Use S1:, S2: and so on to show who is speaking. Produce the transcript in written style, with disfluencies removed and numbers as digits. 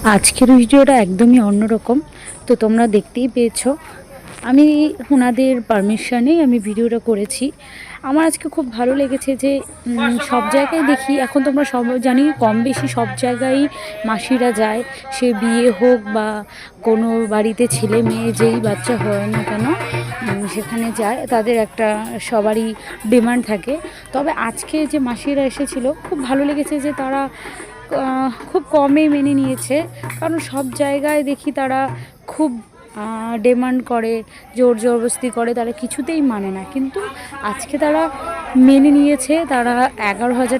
S1: আজকের ভিডিওটা একদমই অন্যরকম। তো তোমরা দেখতেই পেয়েছো, আমি ওনাদের পারমিশনেই আমি ভিডিওটা করেছি। আমার আজকে খুব ভালো লেগেছে যে সব জায়গায় দেখি এখন, তোমরা সব জানি কম বেশি সব জায়গায় মাসিরা যায়, সে বিয়ে হোক বা কোনো বাড়িতে ছেলে মেয়ে যেই বাচ্চা হয় না কেন সেখানে যায়, তাদের একটা সবারই ডিমান্ড থাকে। তবে আজকে যে মাসিরা এসেছিল খুব ভালো লেগেছে যে তারা খুব কমে মেনে নিয়েছে। কারণ সব জায়গায় দেখি তারা খুব ডিমান্ড করে, জোর জবরদস্তি করে, তারা কিছুতেই মানে না। কিন্তু আজকে তারা মেনে নিয়েছে, তারা 11,000